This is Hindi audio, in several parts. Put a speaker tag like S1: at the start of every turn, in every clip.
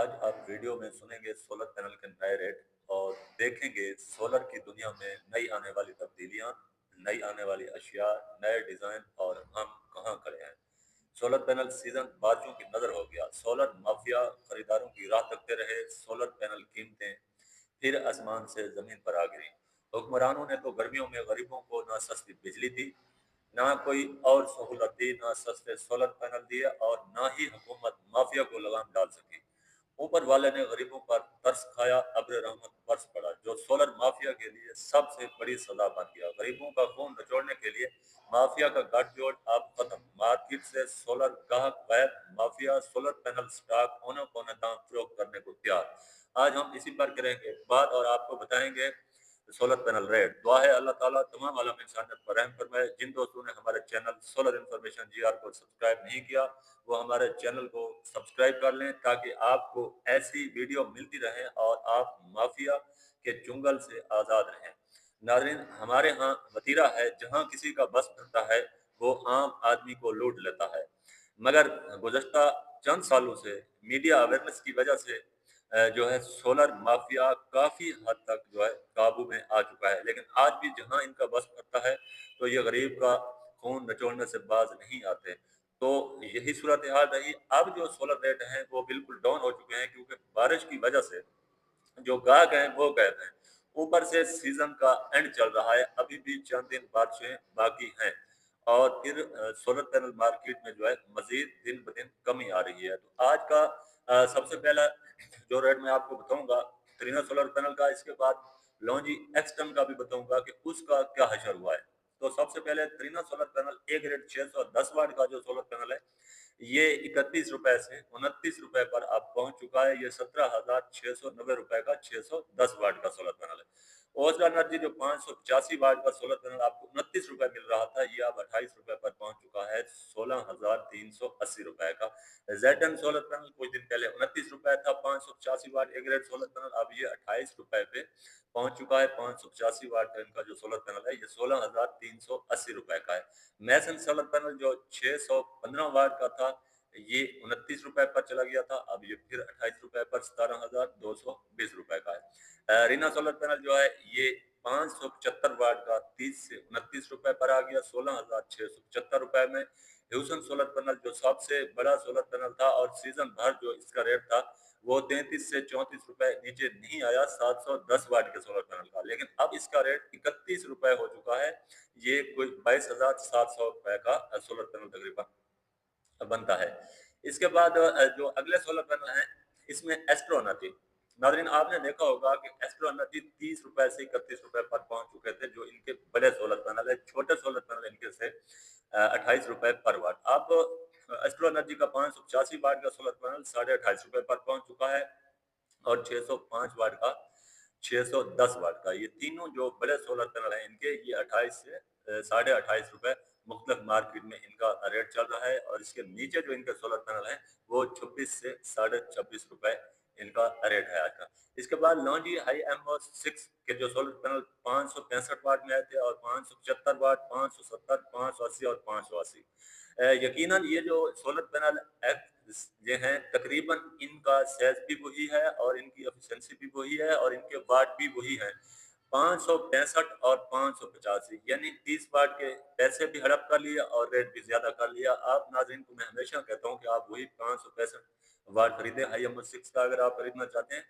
S1: आज आप वीडियो में सुनेंगे सोलर पैनल के नए रेट और देखेंगे सोलर की दुनिया में नई आने वाली तब्दीलियां, नई आने वाली अशिया, नए डिजाइन और हम कहां खड़े हैं। सोलर पैनल सीजन बारिशों की नजर हो गया। सोलर माफिया खरीदारों की राह तकते रहे। सोलर पैनल कीमतें फिर आसमान से जमीन पर आ गिरी। हुक्मरानों ने तो गर्मियों में गरीबों को ना सस्ती बिजली दी, ना कोई और सहूलत दी, ना सस्ते सोलर पैनल दिए और ना ही हुकूमत माफिया को लगाम डाल सकी। ऊपर वाले ने गरीबों पर तरस खाया, अब्र रहमत बरस पड़ा, जो सोलर माफिया के लिए सबसे बड़ी सजा बन गया। गरीबों का खून निचोड़ने के लिए माफिया का गठजोड़ अब खत्म। मार्केट से सोलर गाहक गायब, माफिया सोलर पैनल स्टॉक औने पौने दाम फरोख्त करने को तैयार। आज हम इसी पर करेंगे बात और आपको बताएंगे सोलर पैनल रेट। दुआ है अल्लाह ताला तमाम आलम इंसानियत पर रहम फरमाए। जिन दोस्तों ने हमारे चैनल सोलर इंफॉर्मेशन जीआर को सब्सक्राइब नहीं किया, वो हमारे चैनल को सब्सक्राइब कर लें ताकि आपको ऐसी वीडियो मिलती रहे और आप माफिया के चुंगल से आज़ाद रहें। नाज़रीन, हमारे यहाँ वतीरा है, जहाँ किसी का बस करता है वो आम आदमी को लूट लेता है। मगर गुज़श्ता चंद सालों से मीडिया अवेयरनेस की वजह से जो है सोलर माफिया काफ़ी हद तक जो है काबू में आ चुका है। लेकिन आज भी जहाँ इनका बस करता है तो ये गरीब का खून निचोड़ने से बाज नहीं आते। तो यही सूरत हाल रही। अब जो सोलर रेट हैं वो बिल्कुल डाउन हो चुके हैं, क्योंकि बारिश की वजह से जो गाहक हैं वो गए हैं। ऊपर से सीजन का एंड चल रहा है, अभी भी चंद दिन बारिशें बाकी हैं और फिर सोलर पैनल मार्केट में जो है मजीद दिन ब दिन कमी आ रही है। तो आज का सबसे पहला जो रेट मैं आपको बताऊंगा ट्रिना सोलर पैनल का, इसके बाद लॉन्जी एक्सटर्न का भी बताऊंगा कि उसका क्या हशर हुआ है। तो सबसे पहले Trina solar panel A grade 610 वाट का जो सोलर पैनल है, ये 31 रुपए से 29 रुपए पर अब पहुंच चुका है। ये 17,690 रुपए का 610 वाट का सोलर पैनल है। ओस्टा एनर्जी जो 585 वाट का सोलर पैनल आपको 29 रुपए मिल रहा था, ये अब 28 रुपए पर पहुंच चुका है 16,380 रुपए का। जेटन सोलर पैनल कुछ दिन पहले 29 रुपए था, 585 वाट ए ग्रेड सोलर पैनल, अब ये 28 रुपए पे पहुंच चुका है। 585 वाट का इनका जो सोलर पैनल है ये 16,380 रुपए का है। मैसन सोलर पैनल जो 615 वाट का था, ये 29 रुपए पर चला गया था, अब ये फिर 28 रुपए पर 17,220 रुपए का है। रीना सोलर पैनल जो है ये 575 वाट का 30 से 29 रुपए पर आ गया 16,675 रुपए में। ह्यूसन सोलर पैनल जो सबसे बड़ा सोलर पैनल था और सीजन भर जो इसका रेट था वो 33 से 34 रुपए नीचे नहीं आया 710 वाट के सोलर पैनल का, लेकिन अब इसका रेट 31 रुपए हो चुका है। ये कोई 22,700 रुपए का सोलर पैनल तकरीबन बनता है। इसके बाद जो अगले सोलर पैनल हैं, इसमें एस्ट्रो एनर्जी। नाज़रीन, आपने देखा होगा कि एस्ट्रो एनर्जी 30 रुपए से 31 रुपए पर पहुंच चुके थे, जो इनके बड़े सोलर पैनल है। छोटे सोलर पैनल इनके से 28 रुपए पर वाट। अब एस्ट्रो एनर्जी का 585 वाट का सोलर पैनल 28.5 रुपए पर पहुंच चुका है और 605 वाट का 610 वाट का, ये तीनों जो बड़े सोलर पैनल हैं इनके, ये 28 से 28.5 रुपए मुख्तलिफ मार्केट में इनका रेट चल रहा है। और इसके नीचे जो इनके सोलर पैनल हैं वो 26 से 26.5 रुपए इनका रेट है आज का। इसके बाद लॉन्जी हाई एमओ 6 के जो सोलर पैनल 565 वाट में आए थे और 575 वाट, 570, 580 और 580। यकीनन ये जो सोलर पैनल ये हैं तकरीबन इनका साइज भी वही है और इनकी एफिशिएंसी भी वही है और इनके वाट भी वही हैं। 565 और 585, यानी 30 वाट के पैसे भी हड़प कर लिया और रेट भी ज्यादा कर लिया। आप नाज़रीन को मैं हमेशा कहता हूँ कि आप वही 565 वाट खरीदें। आई एम 6 का अगर आप खरीदना चाहते हैं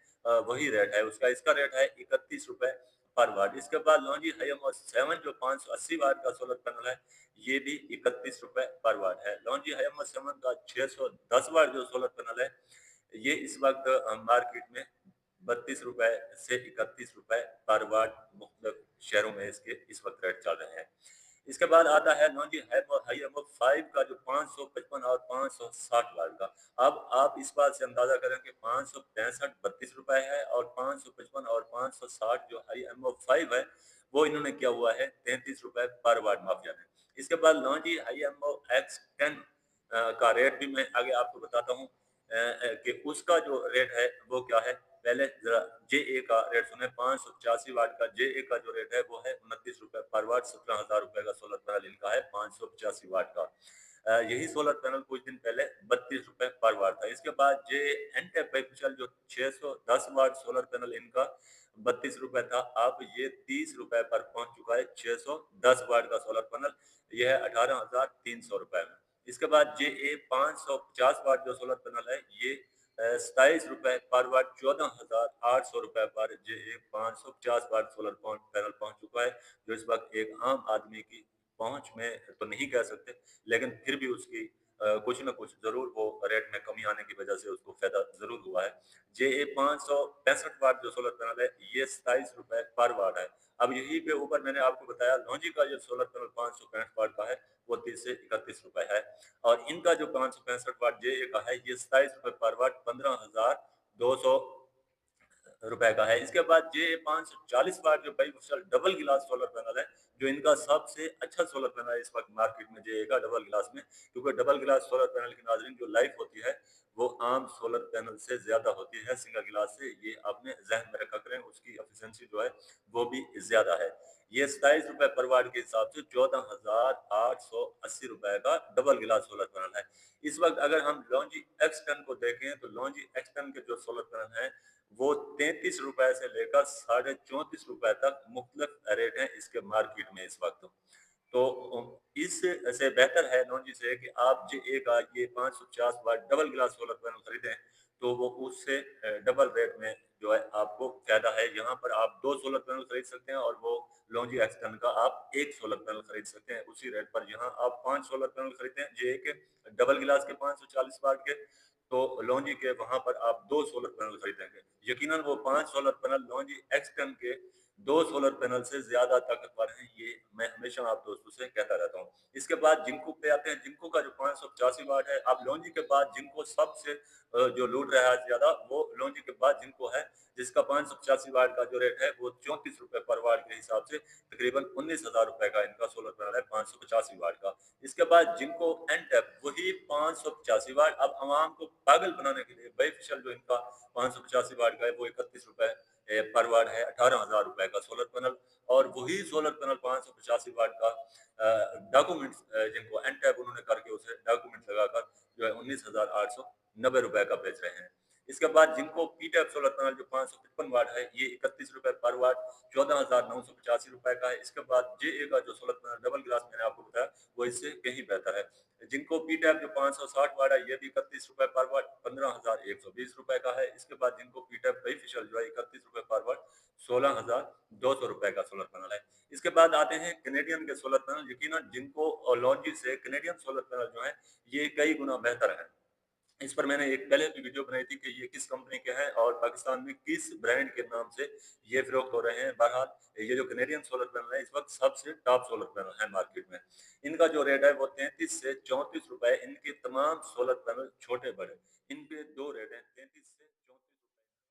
S1: वही रेट है उसका। इसका रेट है 31 रुपए पर वाट। इसके बाद लॉन्जी हाई एम 7 जो 580 वाट का सोलर पैनल है, ये भी 31 रुपए पर वाट है। लॉन्जी हाई एम 7 का 610 वाट जो सोलर पैनल है, ये इस वक्त मार्केट में 32 रुपए से 31 रुपए पर वाट मुख्तलिफ शहरों में इसके इस वक्त रेट चल रहे हैं। इसके बाद आता है लॉन्जी हाई एमओ 5 का जो 555 और 560 वाट का। अब आप इस बात से अंदाजा करें कि 565 32 रुपए है और 555 और 560 जो हाई एमओ 5 है वो इन्होंने किया हुआ है 33 रुपए पर वाट माफिया ने। इसके बाद लॉन्जी हाई एमओ X10 का रेट भी मैं आगे आपको बताता हूँ कि उसका जो रेट है वो क्या है। पहले जरा जे ए का रेट सुने। 585 वाट का जे ए का जो रेट है वो है 29 रुपए पर वाट। 17,000 रुपए का सोलर पैनल इनका है 585 वाट का। यही सोलर पैनल कुछ दिन पहले 32 रुपए पर वाट था। इसके बाद जे एनटेक बाइफेशियल जो 610 वाट सोलर पैनल इनका 32 रुपए था, अब ये 30 रुपए पर पहुंच चुका है। 610 वाट का सोलर पैनल यह है 18,300 रुपए में। इसके बाद जे ए 550 वाट जो सोलर पैनल है ये 27 रुपए पर वाट 14,800 रुपए पर जे ए 550 वाट सोलर पैनल पहुंच चुका है, जो इस वक्त एक आम आदमी की पहुंच में तो नहीं कह सकते, लेकिन फिर भी उसकी कुछ न कुछ ज़रूर वो रेट में कमी आने की वजह से उसको फ़ायदा ज़रूर हुआ है। जेए 565 वाट जो सोलर पैनल है, ये 27 रुपए पर वाट है। अब यहीं पे ऊपर मैंने आपको बताया लॉन्जी का जो सोलर पैनल 565 वाट का है, वो 30 से 31 रुपए है और इनका जो 565 वाट जेए का है, ये 27 रुपए पर वाट 15,200 रुपए का है। इसके बाद जे 540 वाट जो बाइफासियल डबल गिलास सोलर पैनल है, जो इनका सबसे अच्छा सोलर पैनल है इस वक्त मार्केट में जे का डबल गिलास में, क्योंकि डबल गिलास सोलर पैनल की नाज़रीन जो लाइफ होती है वो आम सोलर पैनल से ज्यादा होती है सिंगल गिलास से। ये आपने जहन में रखा करें, उसकी एफिशिएंसी जो है वो भी ज्यादा है। ये 27 रुपए पर वाट के हिसाब से 14,880 रुपए का डबल गिलास सोलर पैनल है। इस वक्त अगर हम लॉन्जी एक्स टेन को देखें तो लॉन्जी एक्स टेन के जो सोलर पैनल है वो 33 रुपए से लेकर 34.5 रुपए तक मुख्तलिफ रेट है इसके मार्केट में इस वक्त। तो इससे बेहतर है नॉनजी से कि आप जो एक ये 550 वाट डबल ग्लास सोलर पैनल खरीदें तो वो उससे डबल रेट में जो है आपको फायदा है। यहाँ पर आप 2 सोलर पैनल खरीद सकते हैं और वो लॉन्जी एक्सटर्न का आप 1 सोलर पैनल खरीद सकते हैं उसी रेट पर। यहाँ आप 5 सोलर पैनल खरीदते हैं जे के डबल गिलास के 540 वाट के, तो लॉन्जी के वहां पर आप 2 सोलर पैनल खरीदेंगे, यकीनन वो 5 सोलर पैनल लॉन्जी एक्सटर्न के 2 सोलर पैनल से ज्यादा ताकतवर हैं। ये मैं हमेशा आप दोस्तों से कहता रहता हूँ। इसके बाद जिंको पे आते हैं। जिंको का जो 585 वाट है, अब लॉन्जी के बाद जिंको सबसे जो लूट रहा है ज्यादा, वो लॉन्जी के बाद जिंको है, जिसका 585 वाट का जो रेट है वो 34 रुपए पर वाट के हिसाब से तकरीबन 19,000 रुपए का इनका सोलर पैनल है 585 वाट का। इसके बाद जिंको एनटेप वही 585 वाट। अब आवाम को पागल बनाने के लिए बेफिशल जो इनका 585 वाट का है वो 31 रुपए पर वाट है, 18,000 रुपए का सोलर पैनल। और वही सोलर पैनल 585 वाट का डॉक्यूमेंट्स जिनको एनटेप उन्होंने करके उसे डॉक्यूमेंट लगाकर जो है 19,890 रुपए का बेच रहे हैं। इसके बाद जिनको पीटैप सोलर पैनल जो 555 वाट है, ये 31 रुपए पर वाट 14,985 रुपए का है। इसके बाद जे का जो सोलर पैनल डबल ग्लास मैंने आपको बताया वो इससे कहीं बेहतर है। जिनको पीटैप जो 560 वाट है, ये भी 31 रुपए पर वाट 15,120 रुपए का है। इसके बाद जिनको पीटैप बेनिफिशियल जो है 31 रुपए पर वाट 16,200 रुपए का सोलर पैनल है। इसके बाद आते हैं कैनेडियन के सोलर पैनल। यकीनन जिनको लॉन्जी से कैनेडियन सोलर पैनल जो है ये कई गुना बेहतर है। इस पर मैंने एक पहले भी वीडियो बनाई थी कि ये किस कंपनी के हैं और पाकिस्तान में किस ब्रांड के नाम से ये फरोख्त हो रहे हैं। बहरहाल ये जो कैनेडियन सोलर पैनल है इस वक्त सबसे टॉप सोलर पैनल है मार्केट में। इनका जो रेट है वो 33 से 34 रुपए। इनके तमाम सोलर पैनल छोटे बड़े